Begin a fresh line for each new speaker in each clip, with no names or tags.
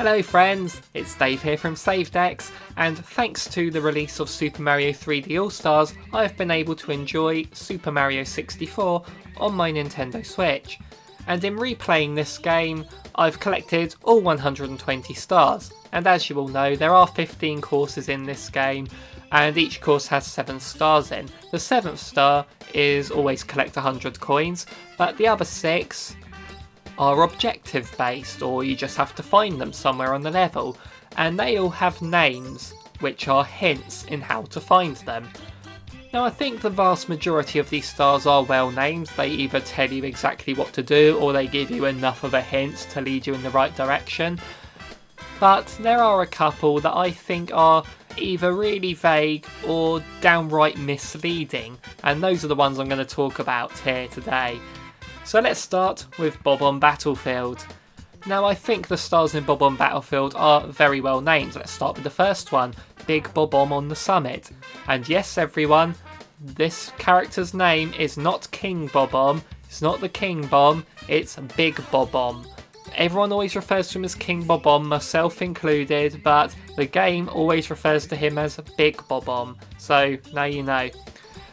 Hello friends, it's Dave here from SavedX, and thanks to the release of Super Mario 3D All-Stars, I've been able to enjoy Super Mario 64 on my Nintendo Switch. And in replaying this game, I've collected all 120 stars, and as you all know, there are 15 courses in this game, and each course has 7 stars in. The 7th star is always collect 100 coins, but the other 6 are objective based, or you just have to find them somewhere on the level, and they all have names which are hints in how to find them. Now I think the vast majority of these stars are well named. They either tell you exactly what to do or they give you enough of a hint to lead you in the right direction, but there are a couple that I think are either really vague or downright misleading, and those are the ones I'm going to talk about here today. So let's start with Bob on Battlefield. Now I think the stars in Bob on Battlefield are very well named. Let's start with the first one, Big Bob-omb on the Summit. And yes everyone, this character's name is not King Bob-omb, it's not the King Bomb, it's Big Bob-omb. Everyone always refers to him as King Bob-omb, myself included, but the game always refers to him as Big Bob-omb. So now you know.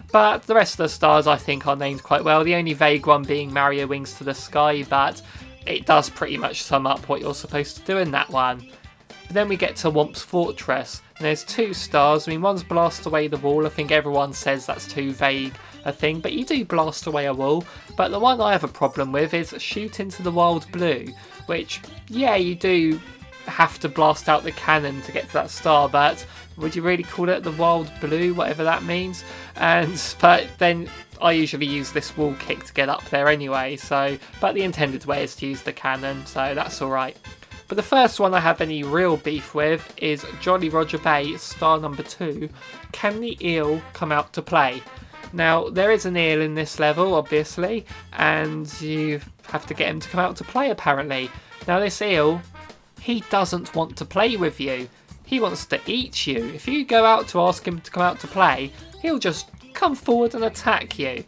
But the rest of the stars I think are named quite well, the only vague one being Mario Wings to the Sky, but it does pretty much sum up what you're supposed to do in that one. But then we get to Womp's Fortress, and there's 2 stars. I mean, one's blast away the wall. I think everyone says that's too vague a thing, but you do blast away a wall. But the one I have a problem with is shoot into the wild blue, which, yeah, you do have to blast out the cannon to get to that star, but would you really call it the wild blue, whatever that means? But then I usually use this wall kick to get up there anyway, but the intended way is to use the cannon, so that's alright. But the first one I have any real beef with is Jolly Roger Bay, star number 2, Can the Eel Come Out to Play? Now, there is an eel in this level, obviously, and you have to get him to come out to play, apparently. Now, this eel, he doesn't want to play with you. He wants to eat you. If you go out to ask him to come out to play, he'll just come forward and attack you.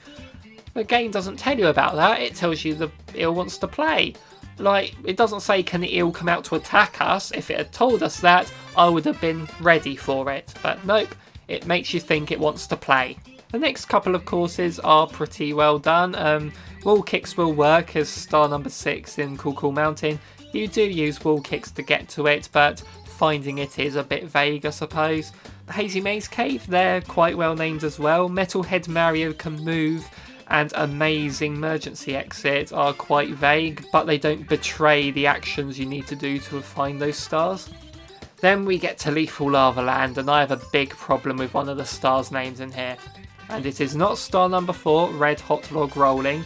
The game doesn't tell you about that, it tells you the eel wants to play. Like, it doesn't say can the eel come out to attack us. If it had told us that, I would have been ready for it. But nope, it makes you think it wants to play. The next couple of courses are pretty well done. Wall kicks will work as star number 6 in Cool Cool Mountain. You do use wall kicks to get to it, but finding it is a bit vague, I suppose. The Hazy Maze Cave, they're quite well named as well. Metalhead Mario Can Move and Amazing Emergency Exit are quite vague, but they don't betray the actions you need to do to find those stars. Then we get to Lethal Lava Land, and I have a big problem with one of the stars' names in here. And it is not star number 4, Red Hot Log Rolling,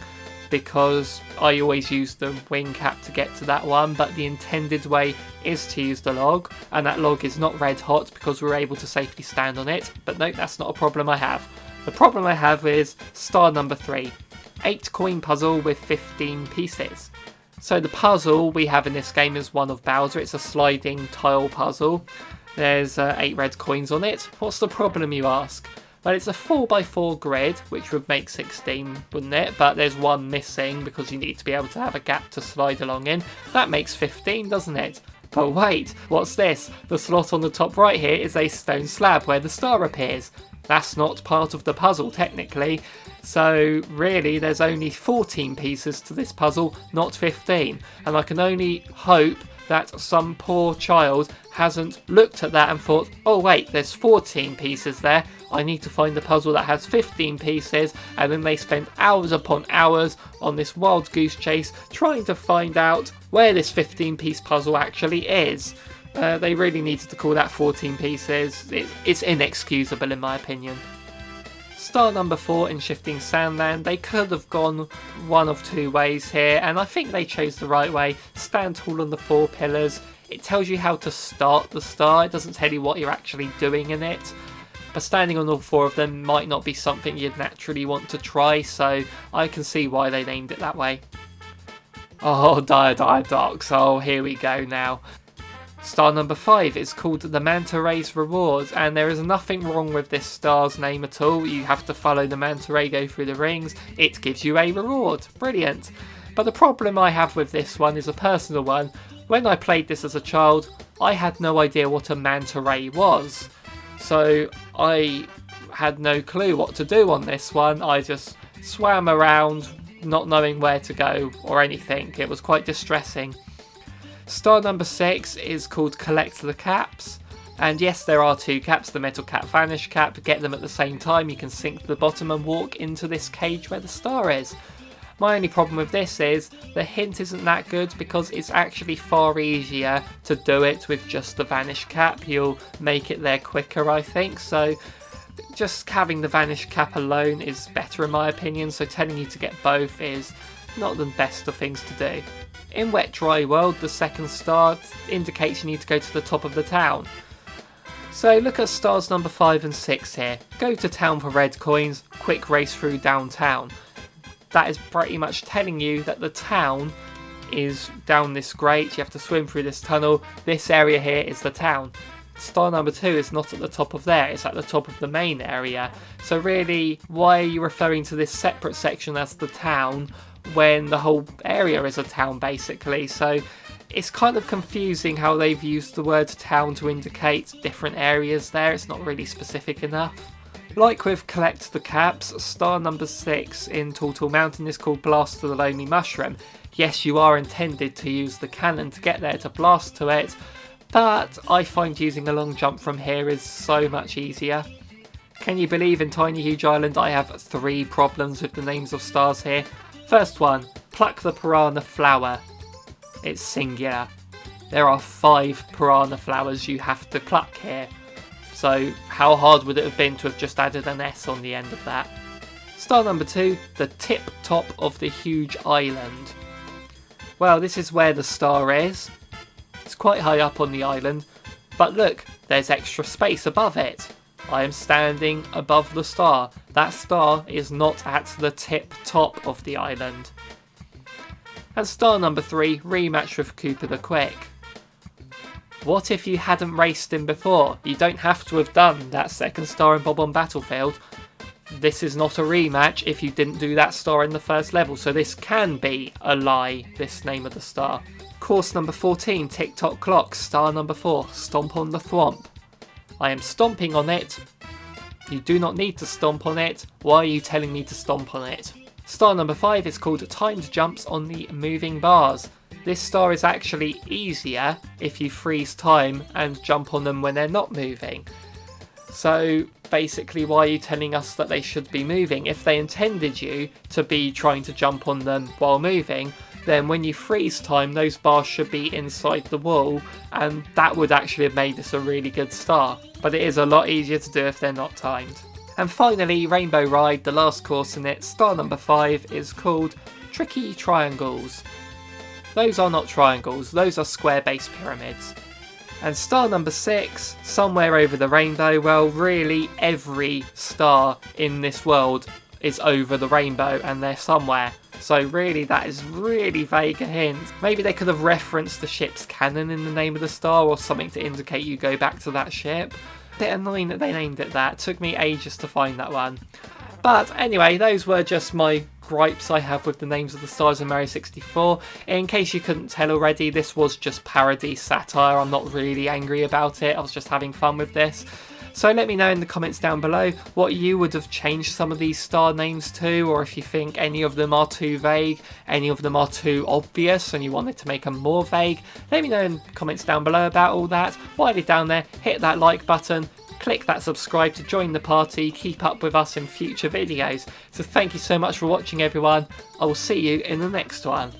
because I always use the wing cap to get to that one, but the intended way is to use the log, and that log is not red hot because we're able to safely stand on it. But no, that's not a problem I have. The problem I have is star number 3, 8 coin puzzle with 15 pieces. So the puzzle we have in this game is one of Bowser. It's a sliding tile puzzle. There's 8 red coins on it. What's the problem, you ask? Well, it's a 4x4 grid, which would make 16, wouldn't it? But there's one missing because you need to be able to have a gap to slide along in. That makes 15, doesn't it? But wait, what's this? The slot on the top right here is a stone slab where the star appears. That's not part of the puzzle, technically. So really, there's only 14 pieces to this puzzle, not 15. And I can only hope that some poor child hasn't looked at that and thought, oh wait, there's 14 pieces there, I need to find the puzzle that has 15 pieces, and then they spend hours upon hours on this wild goose chase trying to find out where this 15 piece puzzle actually is. They really needed to call that 14 pieces. It's inexcusable in my opinion. Star number 4 in Shifting Sandland, they could have gone one of 2 ways here, and I think they chose the right way. Stand tall on the 4 pillars. It tells you how to start the star, it doesn't tell you what you're actually doing in it. But standing on all 4 of them might not be something you'd naturally want to try, so I can see why they named it that way. Oh, Diadox, oh here we go now. Star number 5 is called the Manta Ray's Reward, and there is nothing wrong with this star's name at all. You have to follow the Manta Ray, go through the rings, it gives you a reward. Brilliant. But the problem I have with this one is a personal one. When I played this as a child, I had no idea what a manta ray was, so I had no clue what to do on this one. I just swam around not knowing where to go or anything. It was quite distressing. Star number 6 is called Collect the Caps. And yes, there are 2 caps, the metal cap, vanish cap. Get them at the same time, you can sink to the bottom and walk into this cage where the star is. My only problem with this is the hint isn't that good because it's actually far easier to do it with just the vanish cap. You'll make it there quicker, I think. So just having the vanish cap alone is better in my opinion. So telling you to get both is not the best of things to do. In Wet Dry World, the second star indicates you need to go to the top of the town. So look at stars number 5 and 6 here. Go to town for red coins, quick race through downtown. That is pretty much telling you that the town is down this grate. You have to swim through this tunnel. This area here is the town. Star number 2 is not at the top of there, it's at the top of the main area. So really, why are you referring to this separate section as the town when the whole area is a town basically? So it's kind of confusing how they've used the word town to indicate different areas there. It's not really specific enough. Like with Collect the Caps, star number 6 in Tall Tall Mountain is called Blast to the Lonely Mushroom. Yes, you are intended to use the cannon to get there to blast to it, but I find using a long jump from here is so much easier. Can you believe in Tiny Huge Island I have 3 problems with the names of stars here? First one, pluck the piranha flower. It's singular. There are 5 piranha flowers you have to pluck here. So how hard would it have been to have just added an S on the end of that? Star number 2, the tip top of the huge island. Well, this is where the star is. It's quite high up on the island, but look, there's extra space above it. I am standing above the star. That star is not at the tip top of the island. And star number 3, rematch with Cooper the Quick. What if you hadn't raced him before? You don't have to have done that second star in Bob on Battlefield. This is not a rematch if you didn't do that star in the first level, so this can be a lie, this name of the star. Course number 14, Tick Tock Clock, star number 4, Stomp on the Thwomp. I am stomping on it. You do not need to stomp on it. Why are you telling me to stomp on it? Star number 5 is called Timed Jumps on the Moving Bars. This star is actually easier if you freeze time and jump on them when they're not moving. So basically, why are you telling us that they should be moving? If they intended you to be trying to jump on them while moving, then when you freeze time, those bars should be inside the wall, and that would actually have made this a really good star. But it is a lot easier to do if they're not timed. And finally, Rainbow Ride, the last course in it, star number 5 is called Tricky Triangles. Those are not triangles, those are square-based pyramids. And star number 6, somewhere over the rainbow. Well, really every star in this world is over the rainbow and they're somewhere. So really that is really vague a hint. Maybe they could have referenced the ship's cannon in the name of the star or something to indicate you go back to that ship. Bit annoying that they named it that. It took me ages to find that one. But anyway, those were just my gripes I have with the names of the stars in Mario 64. In case you couldn't tell already, this was just parody satire. I'm not really angry about it. I was just having fun with this. So let me know in the comments down below what you would have changed some of these star names to, or if you think any of them are too vague, any of them are too obvious and you wanted to make them more vague. Let me know in the comments down below about all that. While you're down there, hit that like button. Click that subscribe to join the party, keep up with us in future videos. So thank you so much for watching everyone, I will see you in the next one.